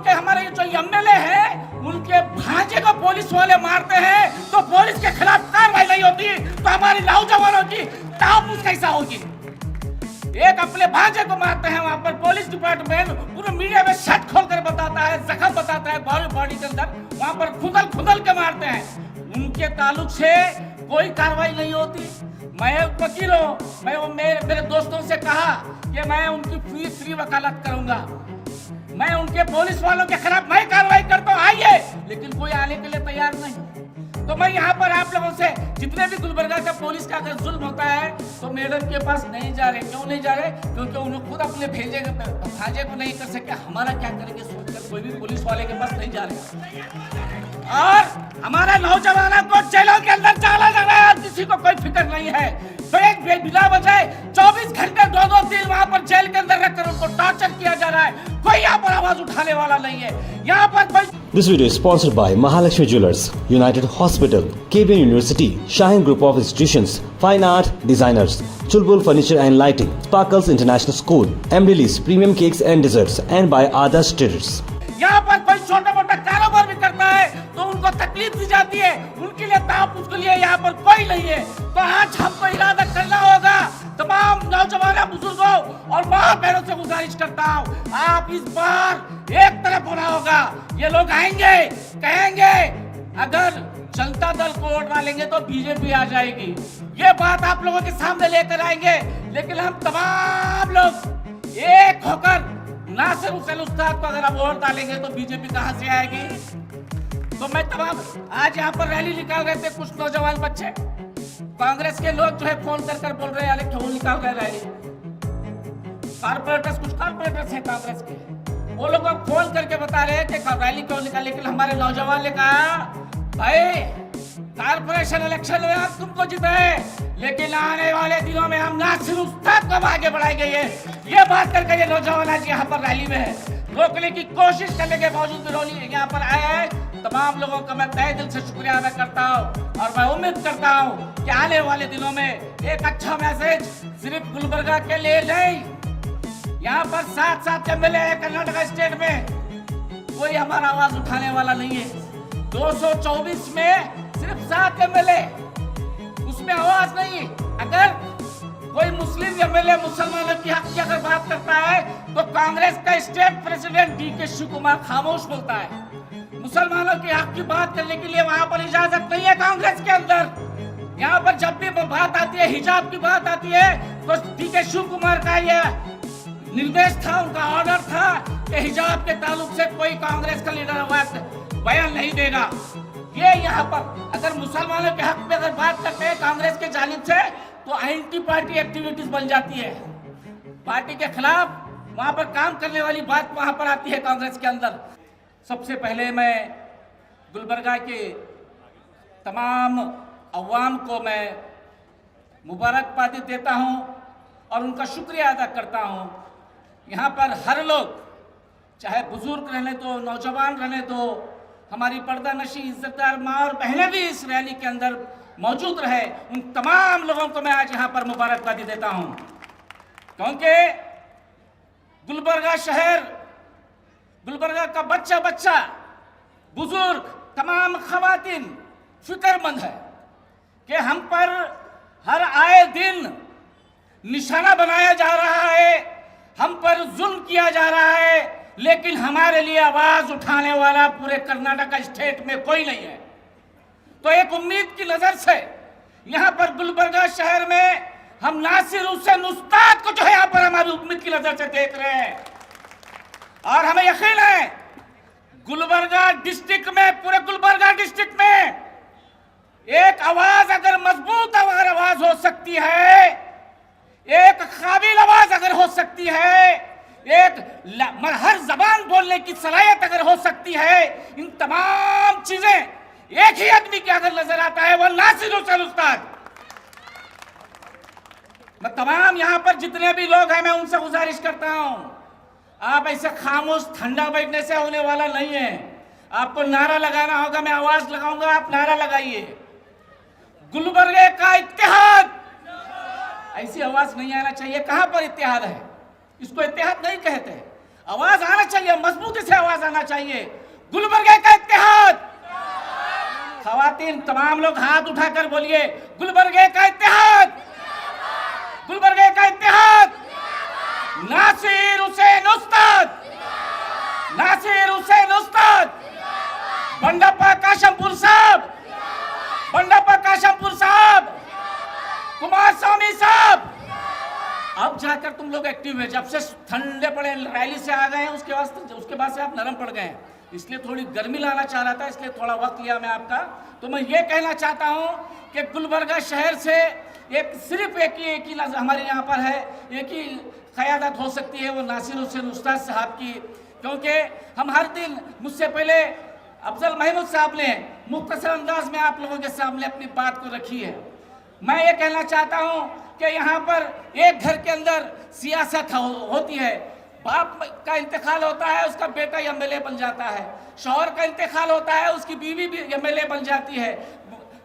के हमारे जो एमएलए हैं उनके भांजे को पुलिस वाले मारते हैं तो पुलिस के खिलाफ कार्रवाई नहीं होती तो हमारी नौजवानों की ताबूत कैसा होगी? एक अपने भांजे को मारते हैं, वहां पर पुलिस डिपार्टमेंट पूरे मीडिया में शट खोल कर बताता है, जख्म बताता है बॉडी के अंदर, वहां पर खुदल के मारते हैं। उनके ताल्लुक से कोई कार्रवाई नहीं होती। मैं वकील हूँ, मैं मेरे दोस्तों से कहा कि मैं उनकी फ्री वकालत करूंगा, मैं उनके पुलिस वालों के खिलाफ मैं कार्रवाई करता हूँ, आइए, लेकिन कोई आने के लिए तैयार नहीं। तो मैं यहाँ पर आप लोगों से, जितने भी गुलबर्गा का पुलिस का अगर जुल्म होता है तो मैडम के पास नहीं जा रहे। क्यों नहीं जा रहे? क्योंकि उन्होंने खुद अपने भांजे को नहीं कर सके, हमारा क्या करेंगे सोचकर कोई भी पुलिस वाले के पास नहीं जा रहे। और हमारा नौजवानों को जेलों के अंदर डाला जा रहा है, किसी को कोई फिक्र नहीं है। तो एक बिना वजह 24 घंटे 2-2 दिन वहाँ पर जेल के अंदर रखकर उनको टॉर्चर किया जा रहा है, कोई यहाँ पर आवाज उठाने वाला नहीं है। यहाँ पर कोई This video is sponsored by Mahalakshmi Jewelers, United Hospital, KBN University, Shaheen Group of Institutions, Fine Art Designers, Chulbul Furniture and Lighting, Sparkles International School, Emily Premium Cakes and Desserts, and by Adarsh Traders. यहाँ पर कोई छोटा मोटा कारोबार भी करता है तो उनको तकलीफ दी जाती है, उनके लिए तापुस के लिए यहाँ पर कोई नहीं है। तो आज हमको इरादा करना होगा, तमाम नौजवान बुजुर्गों और माँ बहनों से गुजारिश करता हूँ, आप इस बार एक तरफ होना होगा। ये लोग आएंगे, कहेंगे अगर जनता दल को वोट डालेंगे तो बीजेपी आ जाएगी, ये बात आप लोगों के सामने लेकर आएंगे। लेकिन हम तमाम लोग एक होकर नासिर हुसैन उस्ताद को अगर हम वोट डालेंगे तो बीजेपी कहां से आएगी? तो मैं तमाम आज यहाँ पर रैली निकाल रहे थे कुछ नौजवान बच्चे, कांग्रेस के लोग जो है फोन कर बोल रहे हैं अरे क्यों निकाल रहे रैली? कारपोरेटर्स, कुछ कारपोरेटर्स हैं कांग्रेस के, वो लोग फोन करके बता रहे हैं कि रैली क्यों निकाल। लेकिन हमारे नौजवान ने कहा भाई कारपोरेशन इलेक्शन में हम तुमको जिताए, लेकिन आने वाले दिनों में हम नासिर उस्ताद को आगे बढ़ाएंगे। ये बात करके ये नौजवान आज यहाँ पर रैली में है, रोकने की कोशिश करने के बावजूद भी यहाँ पर आए हैं। तमाम लोगों का मैं तहे दिल से शुक्रिया अदा करता हूँ और मैं उम्मीद करता हूँ कि आने वाले दिनों में एक अच्छा मैसेज सिर्फ गुलबर्गा के लिए नहीं, यहाँ पर 7 एमएलए है कर्नाटक स्टेट में, कोई हमारा आवाज उठाने वाला नहीं है। 224 में सिर्फ 7 एमएलए, उसमें आवाज नहीं। अगर कोई मुस्लिम एमएलए मुसलमानों की हक की अगर बात करता है तो कांग्रेस का स्टेट प्रेसिडेंट डीके शिव कुमार खामोश बोलता है। मुसलमानों के हक की बात करने के लिए वहां पर इजाजत नहीं है कांग्रेस के अंदर। यहाँ पर जब भी बात आती है, हिजाब की बात आती है, तो डीके शिव कुमार का यह निर्देश था, उनका ऑर्डर था कि हिजाब के ताल्लुक से कोई कांग्रेस का लीडर बयान नहीं देगा। ये यहाँ पर अगर मुसलमानों के हक में अगर बात करते हैं कांग्रेस के जानिब से तो एंटी पार्टी एक्टिविटीज बन जाती है, पार्टी के खिलाफ वहां पर काम करने वाली बात वहां पर आती है कांग्रेस के अंदर। सबसे पहले मैं गुलबर्गा के तमाम अवाम को मैं मुबारकबादी देता हूं और उनका शुक्रिया अदा करता हूं। यहाँ पर हर लोग, चाहे बुजुर्ग रहने दो, नौजवान रहने दो, हमारी पर्दा नशी इज्जतदार माँ और बहनें भी इस रैली के अंदर मौजूद रहे, उन तमाम लोगों को मैं आज यहाँ पर मुबारकबादी देता हूँ। क्योंकि गुलबर्गा शहर, गुलबर्गा का बच्चा बुजुर्ग, तमाम खवातीन फिक्रमंद है कि हम पर हर आए दिन निशाना बनाया जा रहा है, हम पर जुल्म किया जा रहा है, लेकिन हमारे लिए आवाज उठाने वाला पूरे कर्नाटक स्टेट में कोई नहीं है। तो एक उम्मीद की नजर से यहाँ पर गुलबर्गा शहर में हम नासिर हुसैन उस्ताद को जो है यहाँ पर हमारी उम्मीद की नजर से देख रहे हैं और हमें यकीन है गुलबर्गा डिस्ट्रिक्ट में, पूरे गुलबर्गा डिस्ट्रिक्ट में एक आवाज अगर मजबूत आवाज हो सकती है, एक काबिल आवाज अगर हो सकती है, एक हर जबान बोलने की सलाहियत अगर हो सकती है, इन तमाम चीजें एक ही आदमी के अगर नजर आता है वो नासिर हुसैन उस्ताद। मैं तमाम यहाँ पर जितने भी लोग हैं मैं उनसे गुजारिश करता हूं, आप ऐसे खामोश ठंडा बैठने से होने वाला नहीं है, आपको नारा लगाना होगा। मैं आवाज लगाऊंगा, आप नारा लगाइए, गुलबर्गे का इत्तेहाद। ऐसी आवाज नहीं आना चाहिए। कहां पर इत्तेहाद है? इसको इत्तेहाद नहीं कहते। आवाज आना चाहिए, मजबूती से आवाज आना चाहिए। गुलबर्गे का इत्तेहाद, खवातीन तमाम लोग हाथ उठाकर बोलिए, गुलबर्गे का इत्तेहाद, गुलबर्गे का इत्तेहाद। नासिर हुसैन उस्ताद, नासिर हुसैन उस्ताद, बंडप्पा काशमपुर साहब, बंडप्पा काशमपुर साहब, कुमार स्वामी साहब, अब जाकर तुम लोग एक्टिव है। जब से ठंडे पड़े रैली से आ गए हैं उसके बाद से आप नरम पड़ गए हैं, इसलिए थोड़ी गर्मी लाना चाह रहा था, इसलिए थोड़ा वक्त लिया मैं आपका। तो मैं ये कहना चाहता हूँ कि गुलबर्गा शहर से सिर्फ एक ही हमारे यहाँ पर है, एक ही क़यादत हो सकती है, वो नासिर हुसैन उस्ताद साहब की। क्योंकि हम हर दिन, मुझसे पहले अफजल महमूद साहब ने मुख्तसर अंदाज में आप लोगों के सामने अपनी बात को रखी है। मैं ये कहना चाहता हूँ कि यहाँ पर एक घर के अंदर सियासत होती है, बाप का इंतकाल होता है, उसका बेटा एमएलए बन जाता है, शौहर का इंतकाल होता है, उसकी बीवी भी एमएलए बन जाती है,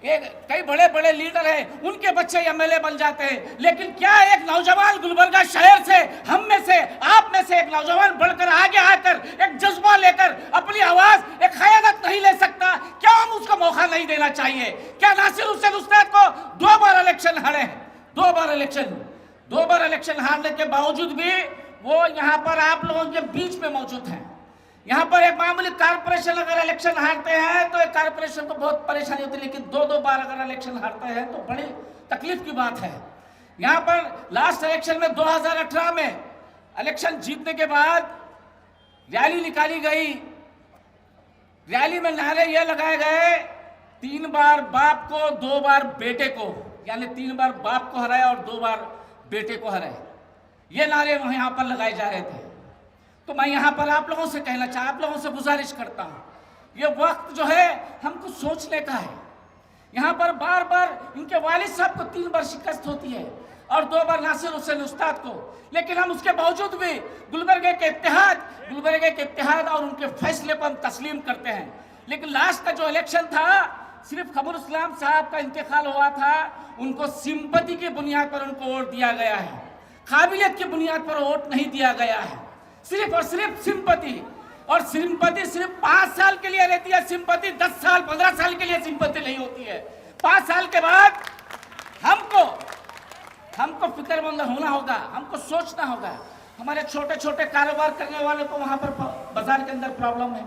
कई बड़े बड़े लीडर हैं, उनके बच्चे एमएलए बन जाते हैं। लेकिन क्या एक नौजवान गुलबर्गा शहर से, हम में से, आप में से एक नौजवान बढ़कर आगे आकर एक जज्बा लेकर अपनी आवाज, एक क़यादत नहीं ले सकता? क्या हम उसको मौका नहीं देना चाहिए? क्या नासिर हुसैन उस्ताद को 2 बार इलेक्शन हारे हैं, 2 बार इलेक्शन हारने के बावजूद भी वो यहाँ पर आप लोगों के बीच में मौजूद हैं। यहाँ पर एक मामूली कारपोरेशन अगर इलेक्शन हारते हैं तो एक कारपोरेशन को बहुत परेशानी होती है, लेकिन 2 बार अगर इलेक्शन हारते हैं तो बड़ी तकलीफ की बात है। यहाँ पर लास्ट इलेक्शन में 2018 में इलेक्शन जीतने के बाद रैली निकाली गई, रैली में नारे ये लगाए गए, 3 बार बाप को 2 बार बेटे को, यानी 3 बार बाप को हराया और 2 बार बेटे को हराया, ये नारे यहाँ पर लगाए जा रहे थे। तो मैं यहाँ पर आप लोगों से कहना आप लोगों से गुजारिश करता हूँ, ये वक्त जो है हमको सोचने का है। यहाँ पर बार बार इनके वालिद साहब को 3 बार शिकस्त होती है और 2 बार नासिर हुसैन उस्ताद को, लेकिन हम उसके बावजूद भी गुलबर्गे के इत्तेहाद और उनके फैसले को हम तस्लीम करते हैं। लेकिन लास्ट का जो इलेक्शन था, सिर्फ खबर इस्लाम साहब का इंतकाल हुआ था, उनको सिंपैथी की बुनियाद पर उनको वोट दिया गया है, काबिलियत की बुनियाद पर वोट नहीं दिया गया है, सिर्फ और सिर्फ सिंपैथी। और सिंपैथी सिर्फ 5 साल के लिए रहती है, सिंपैथी 10 साल 15 साल के लिए सिंपैथी नहीं होती है। 5 साल के बाद हमको फिक्रमंद होना होगा, हमको सोचना होगा। हमारे छोटे छोटे कारोबार करने वाले को वहां पर बाजार के अंदर प्रॉब्लम है,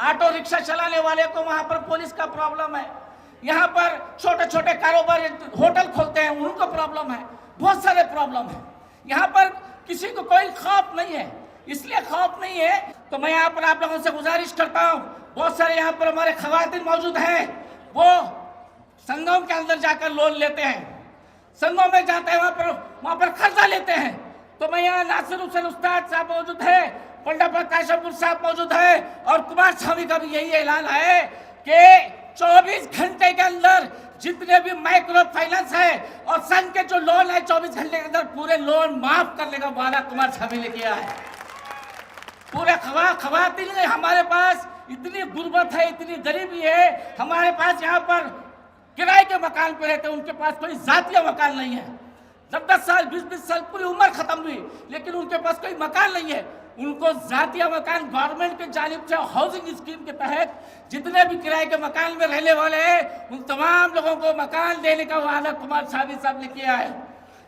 ऑटो रिक्शा चलाने वाले को वहां पर पुलिस का प्रॉब्लम है, यहाँ पर छोटे छोटे कारोबार होटल खोलते हैं उनको प्रॉब्लम है, बहुत सारे प्रॉब्लम है। यहाँ पर किसी को कोई खौफ नहीं है, इसलिए खौफ नहीं है तो मैं यहाँ पर आप लोगों से गुजारिश करता हूँ, बहुत सारे यहाँ पर हमारे खवातीन मौजूद हैं, वो संगम के अंदर जाकर लोन लेते हैं, संगम में जाते हैं, वहाँ पर कर्जा लेते हैं। तो मैं यहाँ नासिर हुसैन उस्ताद साहब मौजूद है, बंडप्पा काशमपुर साहब मौजूद है, और कुमार स्वामी का भी यही ऐलान है कि 24 घंटे के अंदर जितने भी माइक्रो फाइनेंस है और संघ के जो लोन है 24 घंटे के अंदर पूरे लोन माफ करने का वादा कुमार स्वामी ने किया है। पूरे खवातीन ने, हमारे पास इतनी गुर्बत है, इतनी गरीबी है, हमारे पास यहाँ पर किराए के मकान पे रहते हैं, उनके पास कोई जातीय मकान नहीं है। 10-10 साल 20-20 साल पूरी उम्र खत्म हुई, लेकिन उनके पास कोई मकान नहीं है। उनको जातीय मकान गवर्नमेंट के जानिब से हाउसिंग स्कीम के तहत जितने भी किराए के मकान में रहने वाले हैं उन तमाम लोगों को मकान देने का वादा कुमार स्वामी साहब ने किया है।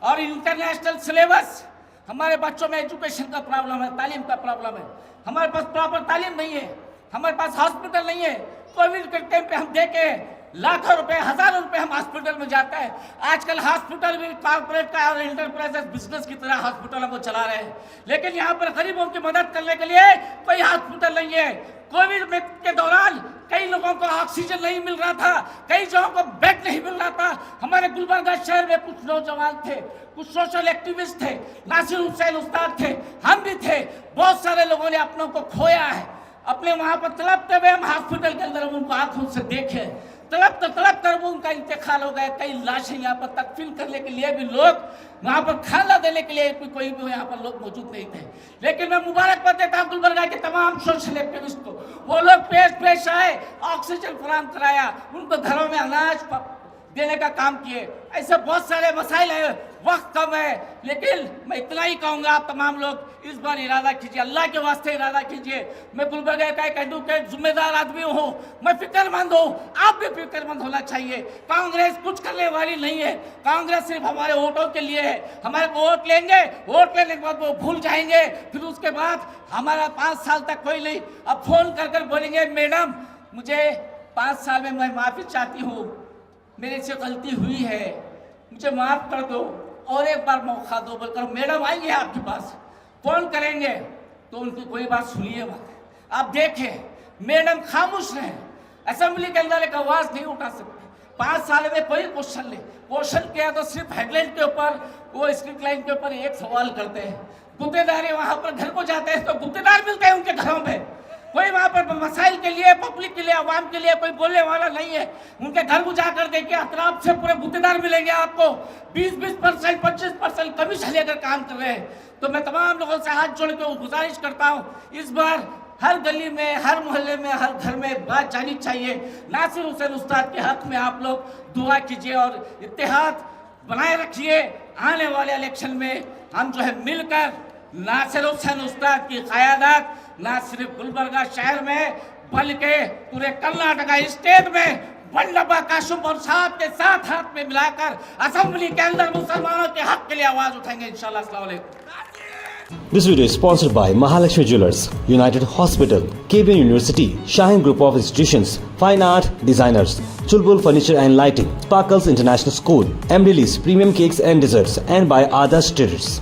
और इंटरनेशनल सिलेबस, हमारे बच्चों में एजुकेशन का प्रॉब्लम है, तालीम का प्रॉब्लम है, हमारे पास प्रॉपर तालीम नहीं है, हमारे पास हॉस्पिटल नहीं है। कोविड के टाइम पे हम देखे लाखों रुपए, हजारों रुपए हम हॉस्पिटल में जाते हैं। आजकल हॉस्पिटल भी कॉर्पोरेट का और एंटरप्राइजेस बिजनेस की तरह हॉस्पिटल वो चला रहे हैं, लेकिन यहाँ पर गरीबों की मदद करने के लिए कोई हॉस्पिटल नहीं है। कोविड के दौरान कई लोगों को ऑक्सीजन नहीं मिल रहा था, कई जगहों को बेड नहीं मिल रहा था। हमारे गुलबर्गा शहर में कुछ नौजवान थे, कुछ सोशल एक्टिविस्ट थे, नासिर हुसैन उस्ताद थे, हम भी थे, बहुत सारे लोगों ने अपनों को खोया है। अपने वहां पर तड़पते हुए हम हॉस्पिटल के अंदर उनको आंखों से देखे, तड़प कर वो उनका इंतकाल हो गया। कई लाशें यहाँ पर तकफीन करने के लिए भी लोग, वहाँ पर खाना देने के लिए कोई भी यहाँ पर लोग मौजूद नहीं थे। लेकिन मैं मुबारकबाद देता हूँ गुलबर्गा के तमाम सोशल एक्टिविस्ट को, वो लोग पेश आए, ऑक्सीजन फराहम कराया, उनको घरों में अनाज देने का काम किए। ऐसे बहुत सारे मसाइल हैं वक्त कम है, लेकिन मैं इतना ही कहूंगा आप तमाम लोग इस बार इरादा कीजिए, अल्लाह के वास्ते इरादा कीजिए। मैं गुलबर्गा का एक एडवोकेट जिम्मेदार आदमी हूँ, मैं फिक्रमंद हूँ, आप भी फिक्रमंद होना चाहिए। कांग्रेस कुछ करने वाली नहीं है, कांग्रेस सिर्फ हमारे वोटों के लिए है। हमारे वोट लेंगे, वोट लेने के बाद वो भूल जाएंगे, फिर उसके बाद हमारा 5 साल तक कोई नहीं। अब फोन कर कर बोलेंगे मैडम मुझे 5 साल में मैं माफ़ी चाहती हूँ, मेरे से गलती हुई है, मुझे माफ़ कर दो और एक बार मौका दो बोलकर मैडम आएंगे आपके पास, फोन करेंगे तो उनकी कोई बात सुनिए मत। आप देखें मैडम खामोश रहे, असेंबली के अंदर एक आवाज़ नहीं उठा सकते। 5 साल में कोई क्वेश्चन नहीं, क्वेश्चन किया तो सिर्फ हेडलाइन के ऊपर, वो स्क्रिप्ट लाइन के ऊपर एक सवाल करते हैं। गुत्तेदारी वहाँ पर घर को जाते हैं तो गुत्तेदार मिलते हैं उनके घरों में, कोई वहाँ पर मसाइल के लिए, पब्लिक के लिए, आवाम के लिए कोई बोलने वाला नहीं है। उनके घर को जाकर देखिए, अतराफ से पूरे गुत्तेदार मिलेंगे आपको, 20% 25% कमीशन लेकर काम कर रहे हैं। तो मैं तमाम लोगों से हाथ जोड़ के गुजारिश करता हूँ, इस बार हर गली में, हर मोहल्ले में, हर घर में बात जानी चाहिए। नासिर हुसैन उस्ताद के हक में आप लोग दुआ कीजिए और इत्तेहाद बनाए रखिए। आने वाले इलेक्शन में हम जो है मिलकर नासिर हुसैन उस्ताद की क़यादत ना सिर्फ गुलबर्गा शहर में बल्कि पूरे कर्नाटका स्टेट में बंडप्पा काशुमपुर साहब के साथ हाथ में मिलाकर असेंबली के अंदर मुसलमानों के हक के लिए आवाज उठाएंगे इंशाल्लाह। अस्सलाम वालेकुम। This video is sponsored by Mahalakshmi Jewelers, United Hospital, KBN University, Shaheen Group of Institutions, Fine Art Designers, Chulbul Furniture and Lighting, Sparkles International School, Emily Premium Cakes and Desserts, and by Adarsh Traders.